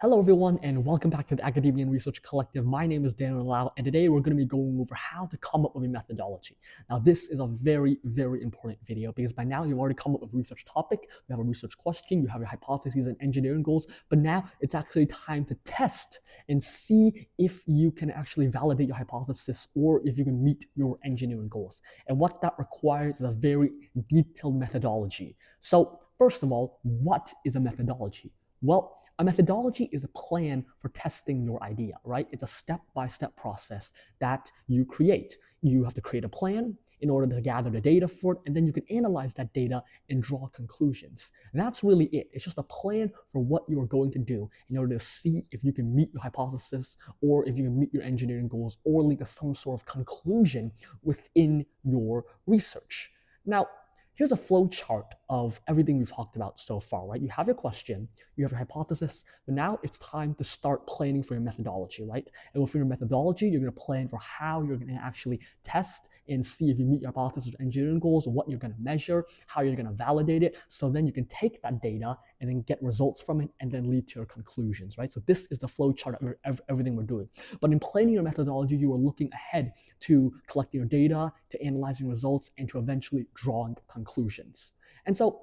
Hello, everyone, and welcome back to the Academia and Research Collective. My name is Daniel Lau, and today we're going to be going over how to come up with a methodology. Now, this is a very, very important video because by now you've already come up with a research topic, you have a research question, you have your hypotheses and engineering goals, but now it's actually time to test and see if you can actually validate your hypothesis or if you can meet your engineering goals. And what that requires is a very detailed methodology. So, first of all, what is a methodology? Well, a methodology is a plan for testing your idea, right? It's a step-by-step process that you create. You have to create a plan in order to gather the data for it, and then you can analyze that data and draw conclusions. And that's really it. It's just a plan for what you're going to do in order to see if you can meet your hypothesis or if you can meet your engineering goals or lead to some sort of conclusion within your research. Now, here's a flow chart of everything we've talked about so far, right? You have your question, you have your hypothesis, but now it's time to start planning for your methodology, right? And within your methodology, you're going to plan for how you're going to actually test and see if you meet your hypothesis or engineering goals, what you're going to measure, how you're going to validate it. So then you can take that data and then get results from it and then lead to your conclusions, right? So this is the flow chart of everything we're doing. But in planning your methodology, you are looking ahead to collecting your data, to analyzing results, and to eventually drawing conclusions. And so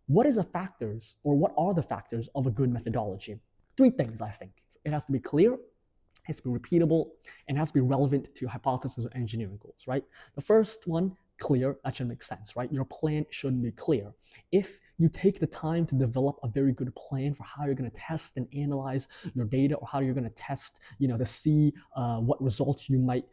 what are the factors of a good methodology? Three things, I think. It has to be clear, it has to be repeatable, and it has to be relevant to your hypothesis or engineering goals, right? The first one, clear, that should make sense, right? Your plan should be clear. If you take the time to develop a very good plan for how you're going to test and analyze your data, or how you're going to test, to see what results you might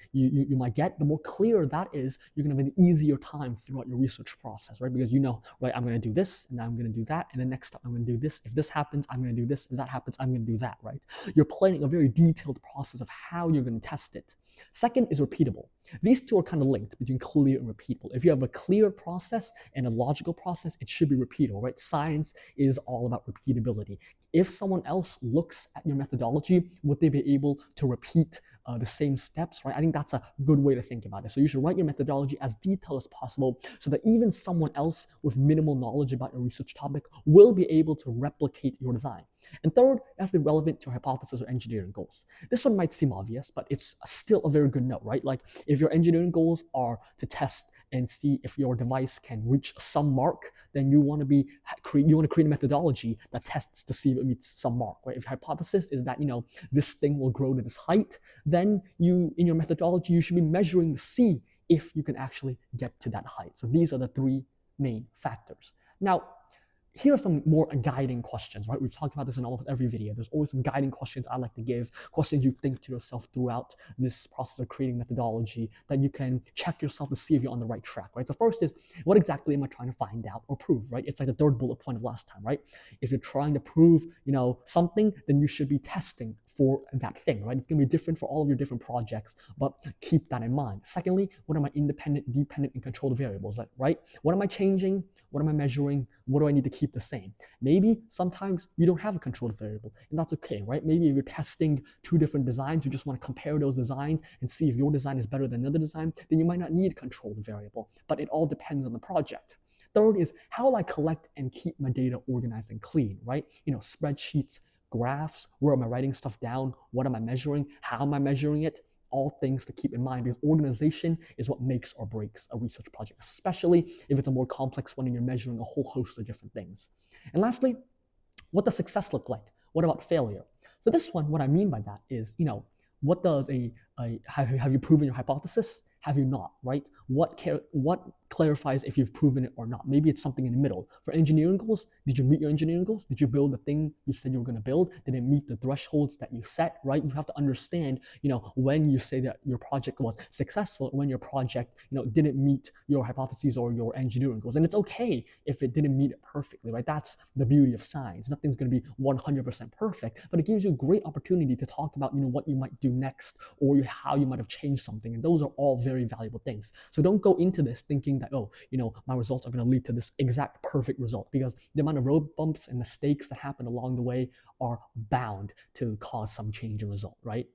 get, the more clear that is, you're going to have an easier time throughout your research process, right? Because right, I'm going to do this, and I'm going to do that, and then next time I'm going to do this. If this happens, I'm going to do this. If that happens, I'm going to do that, right? You're planning a very detailed process of how you're going to test it. Second is repeatable. These two are kind of linked between clear and repeatable. If you have a clear process and a logical process, it should be repeatable, right? Science is all about repeatability. If someone else looks at your methodology, would they be able to repeat the same steps, right? I think that's a good way to think about it. So you should write your methodology as detailed as possible so that even someone else with minimal knowledge about your research topic will be able to replicate your design. And third, it has to be relevant to your hypothesis or engineering goals. This one might seem obvious, but it's still a very good note, right? Like if your engineering goals are to test and see if your device can reach some mark, then you want to create a methodology that tests to see if it meets some mark, right? If your hypothesis is that this thing will grow to this height, then in your methodology you should be measuring to see if you can actually get to that height. So these are the three main factors. Now, here are some more guiding questions, right? We've talked about this in almost every video. There's always some guiding questions I like to give, questions you think to yourself throughout this process of creating methodology that you can check yourself to see if you're on the right track, right? So first is, what exactly am I trying to find out or prove, right? It's like the third bullet point of last time, right? If you're trying to prove, something, then you should be testing for that thing, right? It's going to be different for all of your different projects, but keep that in mind. Secondly, what are my independent, dependent, and controlled variables, right? What am I changing? What am I measuring? What do I need to keep the same? Maybe sometimes you don't have a controlled variable, and that's okay, right? Maybe if you're testing two different designs, you just want to compare those designs and see if your design is better than another design, then you might not need a controlled variable, but it all depends on the project. Third is, how will I collect and keep my data organized and clean, right? Spreadsheets, graphs, where am I writing stuff down? What am I measuring? How am I measuring it? All things to keep in mind, because organization is what makes or breaks a research project, especially if it's a more complex one and you're measuring a whole host of different things. And lastly, what does success look like? What about failure? So this one, what I mean by that is, what does have you proven your hypothesis? Have you not, right? What clarifies if you've proven it or not? Maybe it's something in the middle. For engineering goals, did you meet your engineering goals? Did you build the thing you said you were going to build? Did it meet the thresholds that you set, right? You have to understand, when you say that your project was successful, when your project, didn't meet your hypotheses or your engineering goals. And it's okay if it didn't meet it perfectly, right? That's the beauty of science. Nothing's going to be 100% perfect, but it gives you a great opportunity to talk about, what you might do next or how you might have changed something. And those are all very valuable things. So don't go into this thinking that, my results are going to lead to this exact perfect result, because the amount of road bumps and mistakes that happen along the way are bound to cause some change in result, right?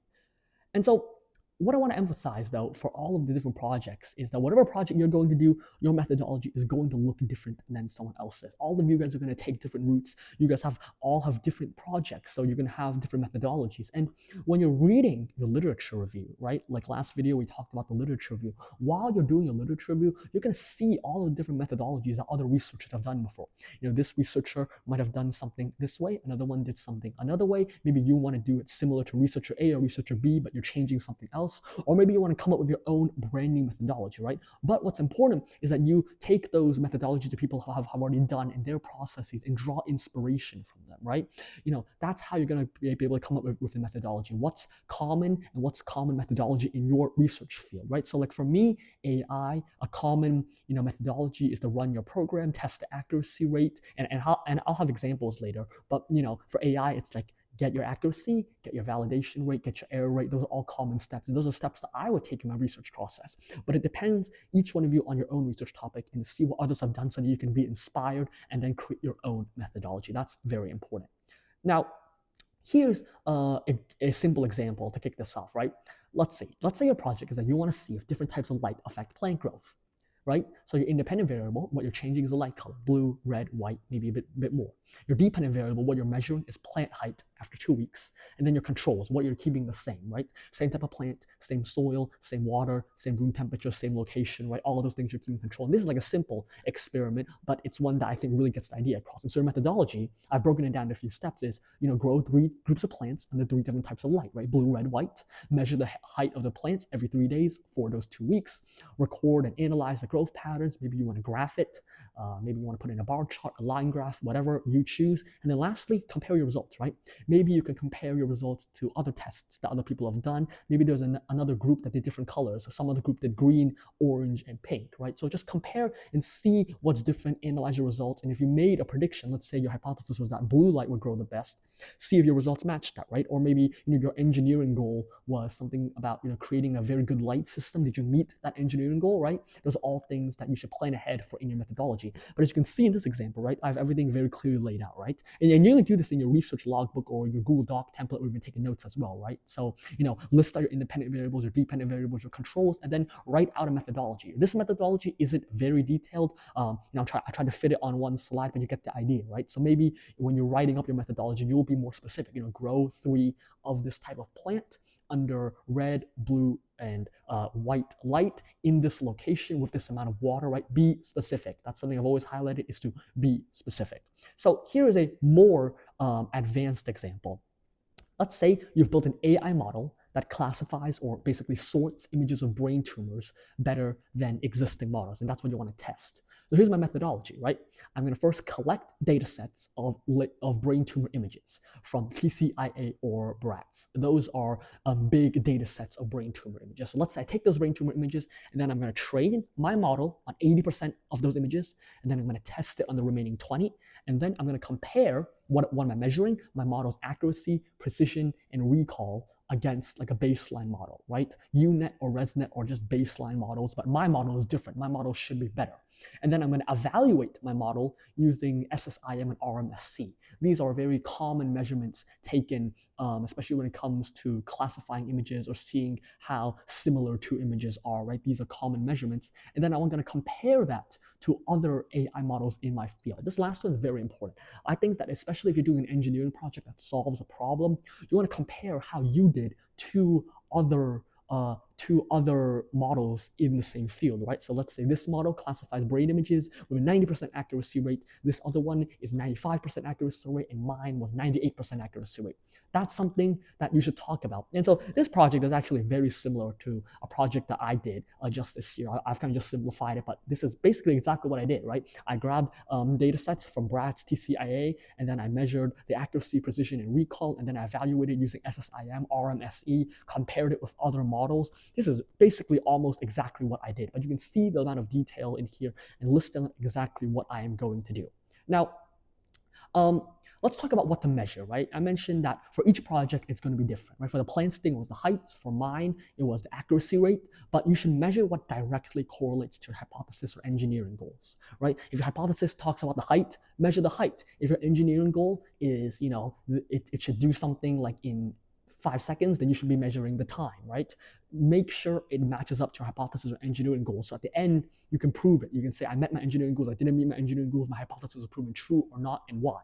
And so what I want to emphasize though for all of the different projects is that whatever project you're going to do, your methodology is going to look different than someone else's. All of you guys are going to take different routes. You guys all have different projects, so you're going to have different methodologies. And when you're reading your literature review, right? Like last video we talked about the literature review. While you're doing your literature review, you're going to see all the different methodologies that other researchers have done before. This researcher might have done something this way, another one did something another way. Maybe you want to do it similar to researcher A or researcher B, but you're changing something else. Or maybe you want to come up with your own brand new methodology, right? But what's important is that you take those methodologies that people have already done in their processes and draw inspiration from them, right? That's how you're going to be able to come up with a methodology. What's common and what's common methodology in your research field, right? So like for me, AI, a common methodology is to run your program, test the accuracy rate, and I'll have examples later. But for AI, it's like get your accuracy, get your validation rate, get your error rate. Those are all common steps. And those are steps that I would take in my research process. But it depends, each one of you, on your own research topic and to see what others have done so that you can be inspired and then create your own methodology. That's very important. Now, here's a simple example to kick this off, right? Let's say your project is that you want to see if different types of light affect plant growth, right? So your independent variable, what you're changing is the light color, blue, red, white, maybe a bit more. Your dependent variable, what you're measuring is plant height after 2 weeks. And then your controls, what you're keeping the same, right? Same type of plant, same soil, same water, same room temperature, same location, right? All of those things you're keeping control. And this is like a simple experiment, but it's one that I think really gets the idea across. And so your methodology, I've broken it down into a few steps, is, grow 3 groups of plants under 3 different types of light, right? Blue, red, white. Measure the height of the plants every 3 days for those 2 weeks. Record and analyze the growth patterns. Maybe you want to graph it. Maybe you want to put in a bar chart, a line graph, whatever you choose. And then lastly, compare your results, right? Maybe you can compare your results to other tests that other people have done. Maybe there's another group that did different colors. So some other group did green, orange, and pink, right? So just compare and see what's different, analyze your results. And if you made a prediction, let's say your hypothesis was that blue light would grow the best, see if your results match that, right? Or maybe your engineering goal was something about creating a very good light system. Did you meet that engineering goal, right? Those are all things that you should plan ahead for in your methodology. But as you can see in this example, right, I have everything very clearly laid out, right? And you only do this in your research logbook or your Google Doc template where you've been taking notes as well, right? So, list out your independent variables, your dependent variables, your controls, and then write out a methodology. This methodology isn't very detailed. I try to fit it on one slide, but you get the idea, right? So maybe when you're writing up your methodology, you'll be more specific. Grow 3 of this type of plant under red, blue, and white light in this location with this amount of water, right? Be specific. That's something I've always highlighted, is to be specific. So here is a more advanced example. Let's say you've built an AI model that classifies or basically sorts images of brain tumors better than existing models, and that's what you want to test. So here's my methodology, right? I'm going to first collect data sets of brain tumor images from TCIA or BRATS. Those are big data sets of brain tumor images. So let's say I take those brain tumor images, and then I'm going to train my model on 80% of those images, and then I'm going to test it on the remaining 20, and then I'm going to compare what am I measuring, my model's accuracy, precision, and recall against like a baseline model, right? UNet or ResNet or just baseline models, but my model is different. My model should be better. And then I'm going to evaluate my model using SSIM and RMSE. These are very common measurements taken, especially when it comes to classifying images or seeing how similar two images are, right? These are common measurements. And then I'm going to compare that to other AI models in my field. This last one is very important. I think that especially if you're doing an engineering project that solves a problem, you want to compare how you did to other models in the same field, right? So let's say this model classifies brain images with a 90% accuracy rate. This other one is 95% accuracy rate, and mine was 98% accuracy rate. That's something that you should talk about. And so this project is actually very similar to a project that I did just this year. I've kind of just simplified it, but this is basically exactly what I did, right? I grabbed data sets from BRATS, TCIA, and then I measured the accuracy, precision, and recall, and then I evaluated using SSIM, RMSE, compared it with other models. This is basically almost exactly what I did, but you can see the amount of detail in here and list down exactly what I am going to do. Now, let's talk about what to measure, right? I mentioned that for each project, it's going to be different, right? For the plants thing, it was the heights. For mine, it was the accuracy rate, but you should measure what directly correlates to your hypothesis or engineering goals, right? If your hypothesis talks about the height, measure the height. If your engineering goal is, it should do something like in 5 seconds, then you should be measuring the time, right? Make sure it matches up to your hypothesis or engineering goals. So at the end, you can prove it. You can say, I met my engineering goals, I didn't meet my engineering goals, my hypothesis was proven true or not, and why.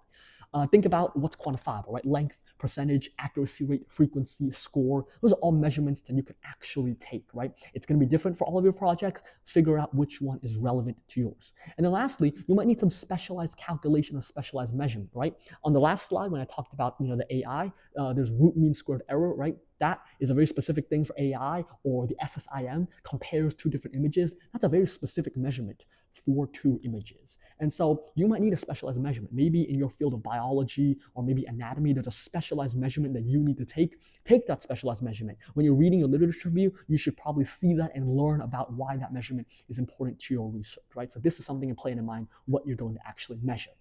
Think about what's quantifiable, right? Length, percentage, accuracy rate, frequency, score. Those are all measurements that you can actually take, right? It's going to be different for all of your projects. Figure out which one is relevant to yours. And then lastly, you might need some specialized calculation or specialized measurement, right? On the last slide, when I talked about the AI, there's root mean squared error, right? That is a very specific thing for AI, or the SSIM compares two different images. That's a very specific measurement for two images. And so you might need a specialized measurement. Maybe in your field of biology or maybe anatomy, there's a specialized measurement that you need to take. Take that specialized measurement. When you're reading your literature review, you should probably see that and learn about why that measurement is important to your research, right? So this is something to play in mind, what you're going to actually measure.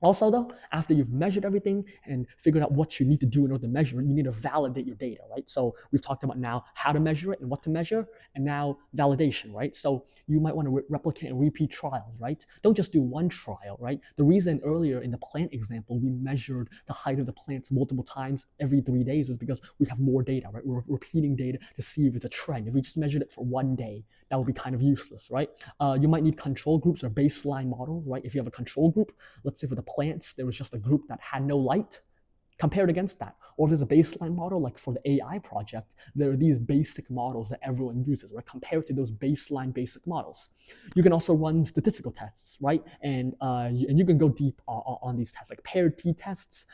Also though, after you've measured everything and figured out what you need to do in order to measure it, you need to validate your data, right? So we've talked about now how to measure it and what to measure, and now validation, right? So you might want to replicate and repeat trials, right? Don't just do one trial, right? The reason earlier in the plant example, we measured the height of the plants multiple times every 3 days is because we have more data, right? We're repeating data to see if it's a trend. If we just measured it for one day, that would be kind of useless, right? You might need control groups or baseline models, right? If you have a control group, let's say for the plants, there was just a group that had no light, compared against that. Or if there's a baseline model, like for the AI project, there are these basic models that everyone uses, right? Compared to those baseline basic models. You can also run statistical tests, right? And you can go deep on these tests. Like paired t-tests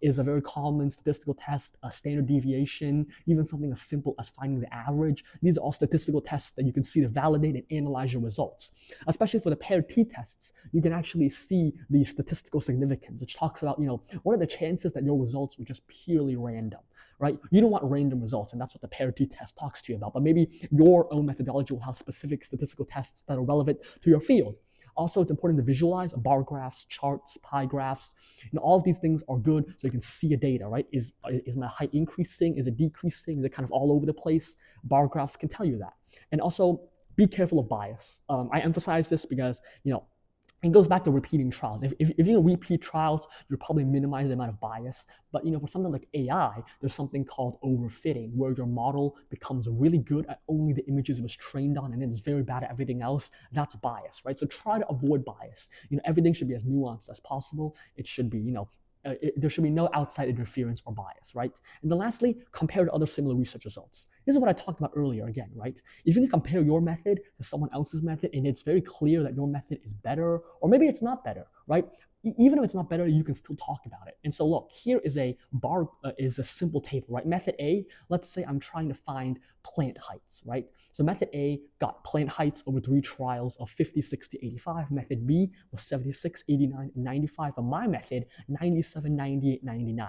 is a very common statistical test, a standard deviation, even something as simple as finding the average. These are all statistical tests that you can see to validate and analyze your results. Especially for the paired t-tests, you can actually see the statistical significance, which talks about, what are the chances that your results were just purely random, right? You don't want random results, and that's what the paired t-test talks to you about. But maybe your own methodology will have specific statistical tests that are relevant to your field. Also, it's important to visualize bar graphs, charts, pie graphs. All of these things are good so you can see a data, right? Is my height increasing? Is it decreasing? Is it kind of all over the place? Bar graphs can tell you that. And also, be careful of bias. I emphasize this because, it goes back to repeating trials. If you repeat trials, you'll probably minimize the amount of bias. But for something like AI, there's something called overfitting, where your model becomes really good at only the images it was trained on, and then it's very bad at everything else. That's bias, right? So try to avoid bias. Everything should be as nuanced as possible. It should be, there should be no outside interference or bias, right? And then lastly, compare to other similar research results. This is what I talked about earlier again, right? If you can compare your method to someone else's method and it's very clear that your method is better, or maybe it's not better, right? Even if it's not better, you can still talk about it. And so look, here is a simple table, right? Method A, let's say I'm trying to find plant heights, right? So method A got plant heights over 3 trials of 50, 60, 85. Method B was 76, 89, and 95. And my method, 97, 98, 99.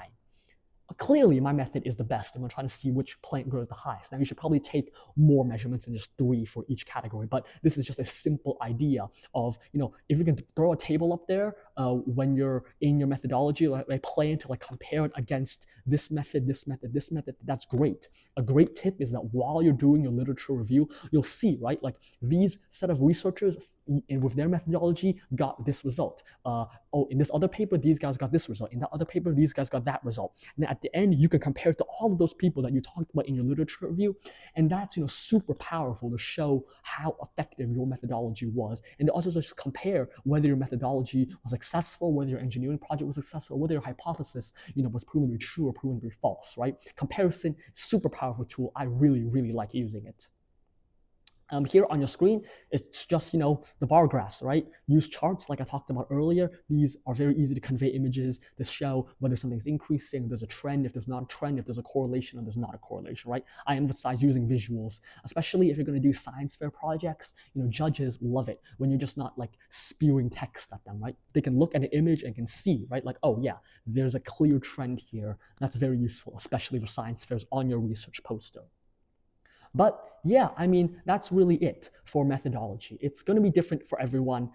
Clearly, my method is the best, and we're trying to see which plant grows the highest. Now, you should probably take more measurements than just 3 for each category, but this is just a simple idea of, if you can throw a table up there when you're in your methodology, like plan to compare it against this method, this method, this method, that's great. A great tip is that while you're doing your literature review, you'll see, right, like these set of researchers with their methodology got this result. In this other paper, these guys got this result. In that other paper, these guys got that result. And at the end, you can compare it to all of those people that you talked about in your literature review. And that's, super powerful to show how effective your methodology was. And to also just compare whether your methodology was successful, whether your engineering project was successful, whether your hypothesis, was proven to be true or proven to be false, right? Comparison, super powerful tool. I really, really like using it. Here on your screen, it's just, the bar graphs, right? Use charts like I talked about earlier. These are very easy to convey images to show whether something's increasing, there's a trend, if there's not a trend, if there's a correlation or there's not a correlation, right? I emphasize using visuals, especially if you're going to do science fair projects. Judges love it when you're just not spewing text at them, right? They can look at an image and can see, right? Like, oh yeah, there's a clear trend here. That's very useful, especially for science fairs on your research poster. But yeah, that's really it for methodology. It's going to be different for everyone.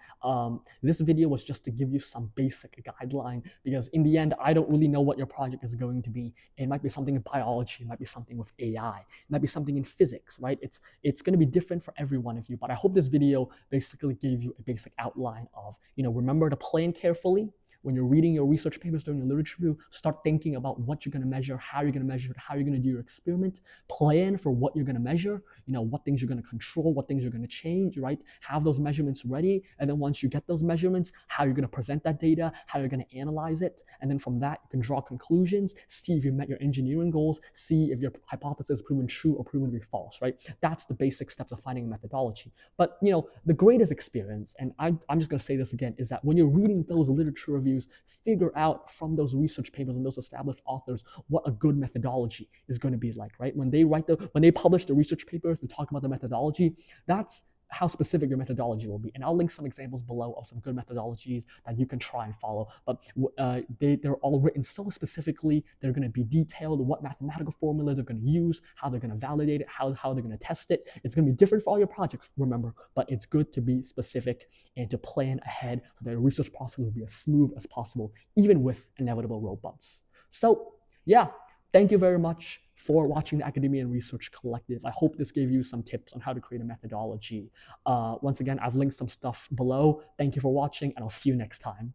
This video was just to give you some basic guideline, because in the end, I don't really know what your project is going to be. It might be something in biology, it might be something with AI, it might be something in physics, right? It's going to be different for every one of you, but I hope this video basically gave you a basic outline of, remember to plan carefully, when you're reading your research papers during your literature review, start thinking about what you're going to measure, how you're going to measure it, how you're going to do your experiment. Plan for what you're going to measure, what things you're going to control, what things you're going to change, right? Have those measurements ready. And then once you get those measurements, how you're going to present that data, how you're going to analyze it. And then from that, you can draw conclusions, see if you met your engineering goals, see if your hypothesis is proven true or proven to be false, right? That's the basic steps of finding a methodology. But, the greatest experience, and I'm just going to say this again, is that when you're reading those literature reviews, figure out from those research papers and those established authors what a good methodology is going to be like, right? When they publish the research papers and talk about the methodology, that's how specific your methodology will be. And I'll link some examples below of some good methodologies that you can try and follow. But they're all written so specifically. They're going to be detailed, what mathematical formula they're going to use, how they're going to validate it, how they're going to test it. It's going to be different for all your projects, remember, but it's good to be specific and to plan ahead so that your research process will be as smooth as possible, even with inevitable road bumps. So yeah, thank you very much for watching the Academia and Research Collective. I hope this gave you some tips on how to create a methodology. Once again, I've linked some stuff below. Thank you for watching, and I'll see you next time.